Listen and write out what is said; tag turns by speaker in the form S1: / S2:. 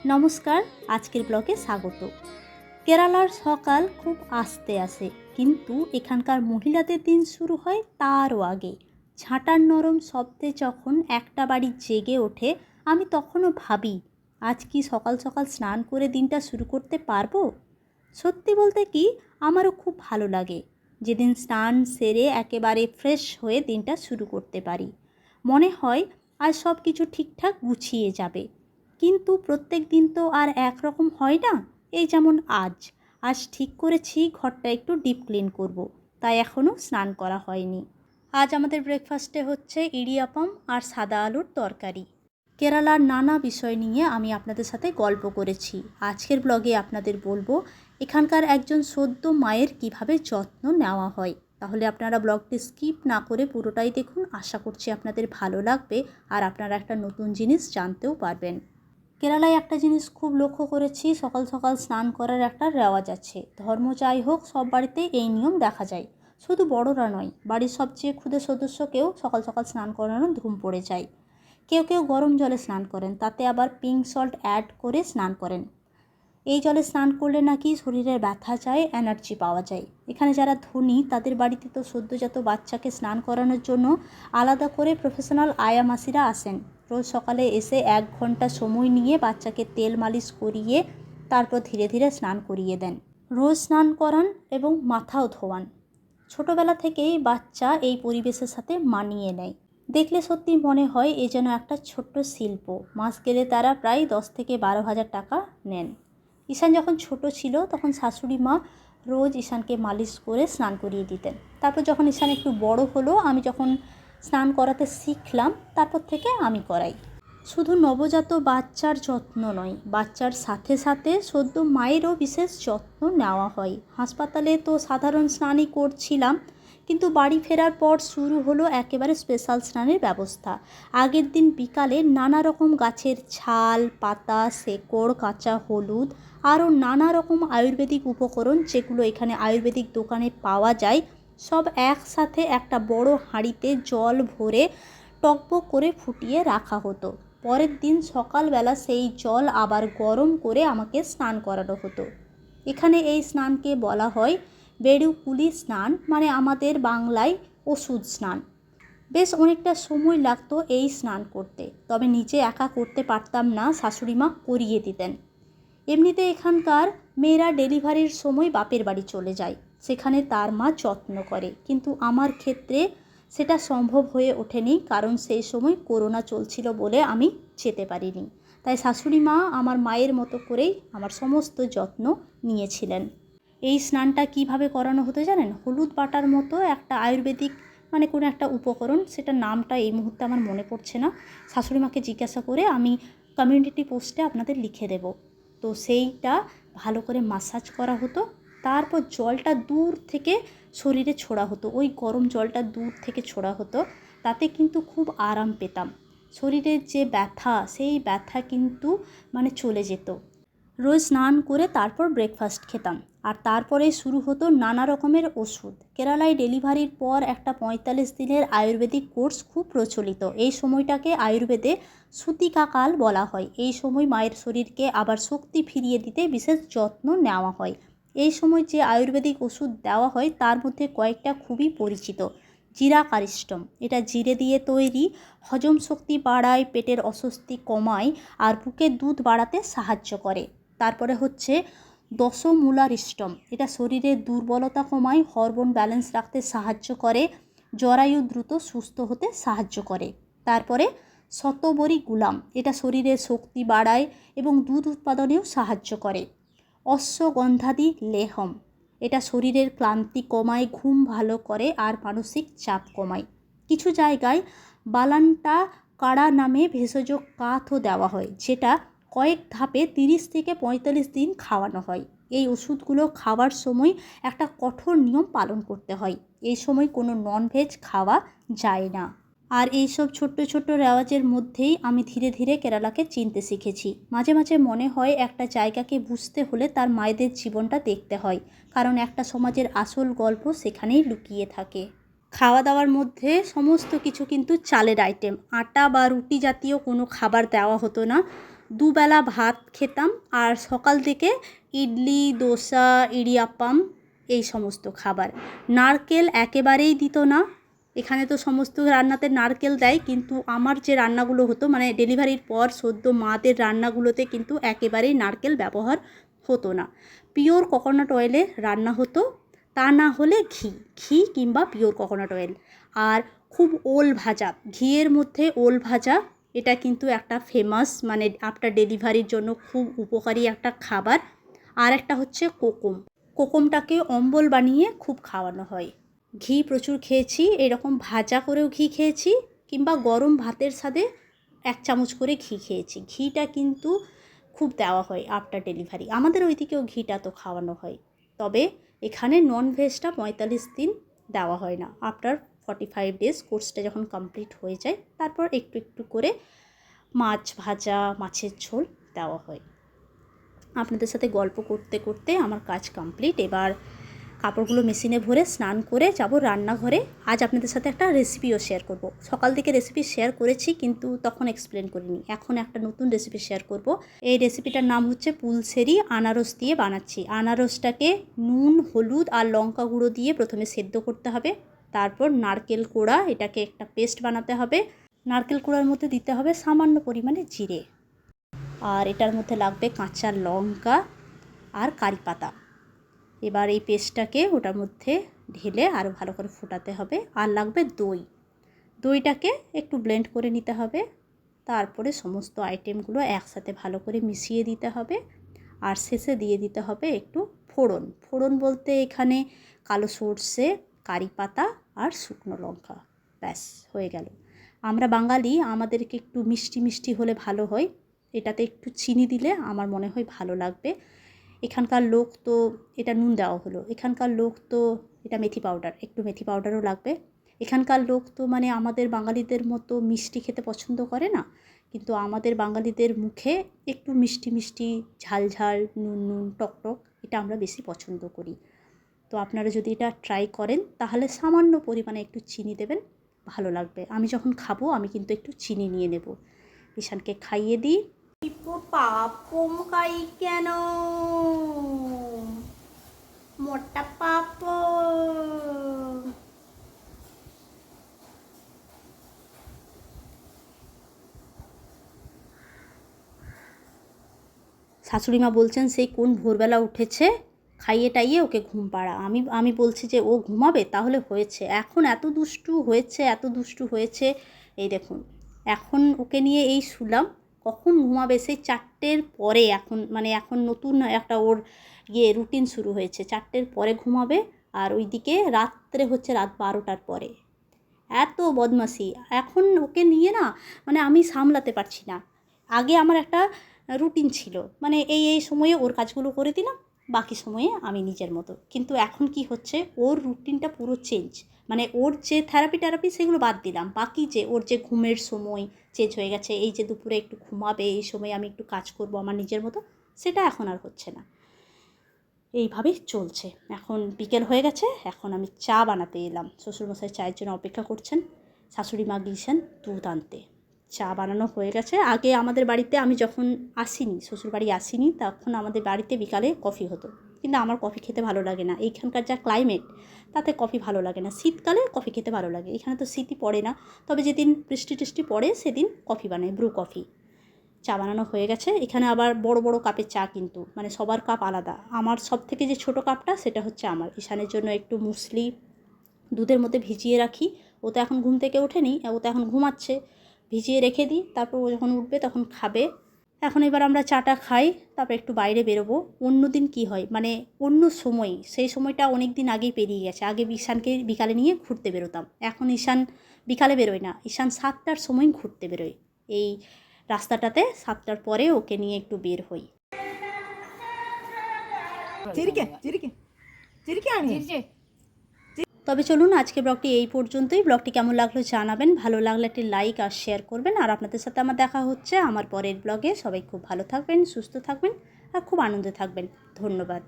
S1: নমস্কার, আজকের ব্লগে স্বাগত। কেরালার সকাল খুব আস্তে আসে, কিন্তু এখানকার মহিলাদের দিন শুরু হয় তারও আগে। ঝাঁটার নরম শব্দে যখন একটা বাড়ি জেগে ওঠে, আমি তখনও ভাবি, আজ কি সকাল সকাল স্নান করে দিনটা শুরু করতে পারবো। সত্যি বলতে কি, আমারও খুব ভালো লাগে যেদিন স্নান সেরে একেবারে ফ্রেশ হয়ে দিনটা শুরু করতে পারি। মনে হয় আজ সব কিছু ঠিকঠাক গুছিয়ে যাবে। কিন্তু প্রত্যেক দিন তো আর একরকম হয় না। এই যেমন আজ ঠিক করেছি ঘরটা একটু ডিপ ক্লিন করব, তাই এখনও স্নান করা হয়নি। আজ আমাদের ব্রেকফাস্টে হচ্ছে ইডিয়াপাম আর সাদা আলুর তরকারি। কেরালার নানা বিষয় নিয়ে আমি আপনাদের সাথে গল্প করেছি। আজকের ব্লগে আপনাদের বলবো এখানকার একজন সদ্য মায়ের কিভাবে যত্ন নেওয়া হয়। তাহলে আপনারা ব্লগটি স্কিপ না করে পুরোটাই দেখুন। আশা করছি আপনাদের ভালো লাগবে আর আপনারা একটা নতুন জিনিস জানতেও পারবেন। কেরালায় একটা জিনিস খুব লক্ষ্য করেছি, সকাল সকাল স্নান করার একটা রেওয়াজ আছে। ধর্ম যাই হোক, সব বাড়িতে এই নিয়ম দেখা যায়। শুধু বড়রা নয়, বাড়ির সবচেয়ে ক্ষুদে সদস্যকেও সকাল সকাল স্নান করানোর ধুম পড়ে যায়। কেউ কেউ গরম জলে স্নান করেন, তাতে আবার পিঙ্ক সল্ট অ্যাড করে স্নান করেন। এই জলে স্নান করলে নাকি শরীরের ব্যথা যায়, এনার্জি পাওয়া যায়। এখানে যারা ধনী তাদের বাড়িতে তো সদ্যজাত বাচ্চাকে স্নান করানোর জন্য আলাদা করে প্রফেশনাল আয়া মাসিরা আসেন। রোজ সকালে এসে 1 ঘন্টা সময় নিয়ে বাচ্চাকে তেল মালিশ করিয়ে তারপর ধীরে ধীরে স্নান করিয়ে দেন। রোজ স্নান করান এবং মাথাও ধোয়ান। ছোটবেলা থেকেই বাচ্চা এই পরিবেশের সাথে মানিয়ে নেয়। দেখলে সত্যি মনে হয় এ যেন একটা ছোট্ট শিল্প। মাস গেলে তারা প্রায় 10 থেকে 12 হাজার টাকা নেন। ঈশান যখন ছোট ছিল তখন শাশুড়ি মা রোজ ঈশানকে মালিশ করে স্নান করিয়ে দিতেন। তারপর যখন ঈশান একটু বড় হলো, আমি যখন স্নান করাতে শিখলাম, তারপর থেকে আমি করাই। শুধু নবজাত বাচ্চার যত্ন নয়, বাচ্চার সাথে সাথে সদ্য মায়েরও বিশেষ যত্ন নেওয়া হয়। হাসপাতালে তো সাধারণ স্নানই করছিলাম, কিন্তু বাড়ি ফেরার পর শুরু হলো একেবারে স্পেশাল স্নানের ব্যবস্থা। আগের দিন বিকালে নানা রকম গাছের ছাল, পাতা, শেকড়, কাঁচা হলুদ আরও নানা রকম আয়ুর্বেদিক উপকরণ, যেগুলো এখানে আয়ুর্বেদিক দোকানে পাওয়া যায়, সব একসাথে একটা বড় হাঁড়িতে জল ভরে টকবক করে ফুটিয়ে রাখা হতো। পরের দিন সকালবেলা সেই জল আবার গরম করে আমাকে স্নান করানো হতো। এখানে এই স্নানকে বলা হয় বেড়ুকুলি স্নান, মানে আমাদের বাংলায় ওষুধ স্নান। বেশ অনেকটা সময় লাগতো এই স্নান করতে, তবে নিজে একা করতে পারতাম না, শাশুড়িমা করিয়ে দিতেন। এমনিতে এখানকার মেয়েরা ডেলিভারির সময় বাপের বাড়ি চলে যায়, সেখানে তার মা যত্ন করে, কিন্তু আমার ক্ষেত্রে সেটা সম্ভব হয়ে ওঠেনি, কারণ সেই সময় করোনা চলছিল বলে আমি যেতে পারিনি। তাই শাশুড়ি মা আমার মায়ের মতো করেই আমার সমস্ত যত্ন নিয়েছিলেন। এই স্নানটা কিভাবে করানো হতো জানেন? হলুদ বাটার মতো একটা আয়ুর্বেদিক, মানে কোনো একটা উপকরণ, সেটা নামটা এই মুহূর্তে আমার মনে পড়ছে না। শাশুড়ি মাকে জিজ্ঞাসা করে আমি কমিউনিটি পোস্টে আপনাদের লিখে দেব। তো সেইটা ভালো করে মাসাজ করা হতো, তারপর জলটা দূর থেকে শরীরে ছোড়া হতো। ওই গরম জলটা দূর থেকে ছোড়া হতো, তাতে কিন্তু খুব আরাম পেতাম। শরীরের যে ব্যথা, সেই ব্যথা কিন্তু মানে চলে যেত। রোজ স্নান করে তারপর ব্রেকফাস্ট খেতাম, আর তারপরে শুরু হতো নানা রকমের ওষুধ। কেরালায় ডেলিভারির পর একটা 45 দিনের আয়ুর্বেদিক কোর্স খুব প্রচলিত। এই সময়টাকে আয়ুর্বেদে সুতিকাকাল বলা হয়। এই সময় মায়ের শরীরকে আবার শক্তি ফিরিয়ে দিতে বিশেষ যত্ন নেওয়া হয়। এই সময় যে আয়ুর্বেদিক ওষুধ দেওয়া হয় তার মধ্যে কয়েকটা খুবই পরিচিত। জিরা কারিষ্টম, এটা জিরে দিয়ে তৈরি, হজম শক্তি বাড়ায়, পেটের অস্বস্তি কমায় আর বুকের দুধ বাড়াতে সাহায্য করে। তারপরে হচ্ছে দশমূলারিষ্টম, এটা শরীরের দুর্বলতা কমায়, হরমোন ব্যালেন্স রাখতে সাহায্য করে, জরায়ু দ্রুত সুস্থ হতে সাহায্য করে। তারপরে শতবরী গুলাম, এটা শরীরের শক্তি বাড়ায় এবং দুধ উৎপাদনেও সাহায্য করে। অশ্বগন্ধাদি লেহম, এটা শরীরের ক্লান্তি কমায়, ঘুম ভালো করে আর মানসিক চাপ কমায়। কিছু জায়গায় বালান্টা কাড়া নামে ভেষজ কাথও দেওয়া হয়, যেটা কয়েক ধাপে 30 থেকে 45 দিন খাওয়ানো হয়। এই ওষুধগুলো খাওয়ার সময় একটা কঠোর নিয়ম পালন করতে হয়। এই সময় কোনো ননভেজ খাওয়া যায় না। আর এইসব ছোট্ট ছোট্ট রেওয়াজের মধ্যেই আমি ধীরে ধীরে কেরালাকে চিনতে শিখেছি। মাঝে মাঝে মনে হয় একটা জায়গাকে বুঝতে হলে তার মায়েদের জীবনটা দেখতে হয়, কারণ একটা সমাজের আসল গল্প সেখানেই লুকিয়ে থাকে। খাওয়া দাওয়ার মধ্যে সমস্ত কিছু কিন্তু চালের আইটেম, আটা বা রুটি জাতীয় কোনো খাবার দেওয়া হতো না। দুবেলা ভাত খেতাম, আর সকাল থেকে ইডলি, দোসা, ইডিয়াপ্পাম এই সমস্ত খাবার। নারকেল একেবারেই দিত না। এখানে তো সমস্ত রান্নাতে নারকেল দেয়, কিন্তু আমার যে রান্নাগুলো হতো মানে ডেলিভারির পর সদ্য মাদের রান্নাগুলোতে কিন্তু একেবারেই নারকেল ব্যবহার হতো না। পিওর কোকোনাট অয়েলে রান্না হতো, তা না হলে ঘি কিংবা পিওর কোকোনাট অয়েল। আর খুব ওল ভাজা, ঘিয়ের মধ্যে ওল ভাজা, এটা কিন্তু একটা ফেমাস, মানে আফটার ডেলিভারির জন্য খুব উপকারী একটা খাবার। আর একটা হচ্ছে কোকমটাকে অম্বল বানিয়ে খুব খাওয়ানো হয়। ঘি প্রচুর খেয়েছি, এরকম ভাজা করেও ঘি খেয়েছি, কিংবা গরম ভাতের সাথে 1 চামচ করে ঘি খেয়েছি। ঘিটা কিন্তু খুব দেওয়া হয় আফটার ডেলিভারি। আমাদের ওইদিকেও ঘিটা তো খাওয়ানো হয়, তবে এখানে ননভেজটা 45 দিন দেওয়া হয় না। আফটার 45 ডেজ কোর্সটা যখন কমপ্লিট হয়ে যায়, তারপর একটু একটু করে মাছ ভাজা, মাছের ঝোল দেওয়া হয়। আপনাদের সাথে গল্প করতে করতে আমার কাজ কমপ্লিট। এবার কাপড়গুলো মেশিনে ভরে স্নান করে যাব রান্নাঘরে। আজ আপনাদের সাথে একটা রেসিপিও শেয়ার করব। সকাল থেকে রেসিপি শেয়ার করেছি, কিন্তু তখন এক্সপ্লেন করিনি। এখন একটা নতুন রেসিপি শেয়ার করব। এই রেসিপিটার নাম হচ্ছে পুলসেরি। আনারস দিয়ে বানাচ্ছি। আনারসটাকে নুন, হলুদ আর লঙ্কা গুঁড়ো দিয়ে প্রথমে সেদ্ধ করতে হবে। তারপর নারকেল কোড়া, এটাকে একটা পেস্ট বানাতে হবে। নারকেল কোড়ার মধ্যে দিতে হবে সামান্য পরিমাণে জিরে, আর এটার মধ্যে লাগবে কাঁচা লঙ্কা আর কারি পাতা। এবার এই পেস্টটাকে ওটার মধ্যে ঢেলে আরও ভালো করে ফোটাতে হবে। আর লাগবে দইটাকে একটু ব্লেন্ড করে নিতে হবে। তারপরে সমস্ত আইটেমগুলো একসাথে ভালো করে মিশিয়ে দিতে হবে। আর শেষে দিয়ে দিতে হবে একটু ফোড়ন বলতে এখানে কালো সর্ষে, কারি পাতা আর শুকনো লঙ্কা। ব্যাস হয়ে গেল। আমরা বাঙালি, আমাদেরকে একটু মিষ্টি মিষ্টি হলে ভালো হয়। এটাতে একটু চিনি দিলে আমার মনে হয় ভালো লাগবে। এখানকার লোক তো, এটা নুন দেওয়া হলো, এখানকার লোক তো এটা মেথি পাউডার, একটু মেথি পাউডারও লাগবে। এখানকার লোক তো মানে আমাদের বাঙালিদের মতো মিষ্টি খেতে পছন্দ করে না, কিন্তু আমাদের বাঙালিদের মুখে একটু মিষ্টি মিষ্টি, ঝাল ঝাল, নুন নুন, টক টক, এটা আমরা বেশি পছন্দ করি। তো আপনারা যদি এটা ট্রাই করেন তাহলে সামান্য পরিমাণে একটু চিনি দেবেন, ভালো লাগবে। আমি যখন খাবো আমি কিন্তু একটু চিনি নিয়ে নেব। ঈশানকে খাইয়ে দিই। পাপম খাই কেন, মোটা পাপ। শাশুড়িমা বলছেন সেই কোন ভোরবেলা উঠেছে, খাইয়ে টাইয়ে ওকে ঘুম পাড়া। আমি বলছি যে ও ঘুমাবে, তাহলে হয়েছে। এখন এত দুষ্টু হয়েছে। এই দেখুন, এখন ওকে নিয়ে এই শুলাম। কখন ঘুমাবে সেই 4টের পরে। এখন নতুন একটা ওর রুটিন শুরু হয়েছে। 4টের পরে ঘুমাবে, আর ওইদিকে রাত্রে হচ্ছে রাত 12টার পরে। এত বদমাশি এখন ওকে নিয়ে না, মানে আমি সামলাতে পারছি না। আগে আমার একটা রুটিন ছিল, মানে এই সময়ে ওর কাজগুলো করে দিলাম, বাকি সময়ে আমি নিজের মতো। কিন্তু এখন কি হচ্ছে, ওর রুটিনটা পুরো চেঞ্জ। মানে ওর যে থেরাপি সেগুলো বাদ দিলাম, বাকি যে ওর যে ঘুমের সময় চেঞ্জ হয়ে গেছে। এই যে দুপুরে একটু ঘুমাবে, এই সময় আমি একটু কাজ করব আমার নিজের মতো, সেটা এখন আর হচ্ছে না। এইভাবেই চলছে। এখন বিকেল হয়ে গেছে, এখন আমি চা বানাতে এলাম। শ্বশুরমশাই চায়ের জন্য অপেক্ষা করছেন, শাশুড়ি মা গিয়েছেন দুধ আনতে। চা বানানো হয়ে গেছে। আগে আমাদের বাড়িতে, আমি যখন শ্বশুরবাড়ি আসিনি, তখন আমাদের বাড়িতে বিকালে কফি হতো, কিন্তু আমার কফি খেতে ভালো লাগে না। এইখানকার যা ক্লাইমেট, তাতে কফি ভালো লাগে না। শীতকালে কফি খেতে ভালো লাগে, এখানে তো শীতই পড়ে না। তবে যেদিন বৃষ্টি টিষ্টি পড়ে সেদিন কফি বানাই, ব্রু কফি। চা বানানো হয়ে গেছে। এখানে আবার বড় বড় কাপের চা, কিন্তু মানে সবার কাপ আলাদা। আমার সব থেকে যে ছোটো কাপটা, সেটা হচ্ছে আমার। ঈশানের জন্য একটু মুসলি দুধের মধ্যে ভিজিয়ে রাখি। ও তো এখন ঘুম থেকে ওঠেনি, ও তো এখন ঘুমাচ্ছে। ভিজিয়ে রেখে দিই, তারপর ও যখন উঠবে তখন খাবে। এখন এবার আমরা চাটা খাই, তারপর একটু বাইরে বেরোবো। অন্য দিন কী হয়, মানে অন্য সময়, সেই সময়টা অনেক দিন আগেই পেরিয়ে গেছে। আগে ঈশানকে বিকালে নিয়ে ঘুরতে বেরোতাম, এখন ঈশান বিকালে বেরোয় না। ঈশান 7টার সময় ঘুরতে বেরোয়। এই রাস্তাটাতে 7টার পরে ওকে নিয়ে একটু বের হই। তবে চলুন, আজকে ব্লগটি এই পর্যন্তই। ব্লগটি কেমন লাগলো জানাবেন, ভালো লাগলে একটি লাইক আর শেয়ার করবেন। আর আপনাদের সাথে আমার দেখা হচ্ছে আমার পরের ব্লগে। সবাই খুব ভালো থাকবেন, সুস্থ থাকবেন আর খুব আনন্দে থাকবেন। ধন্যবাদ।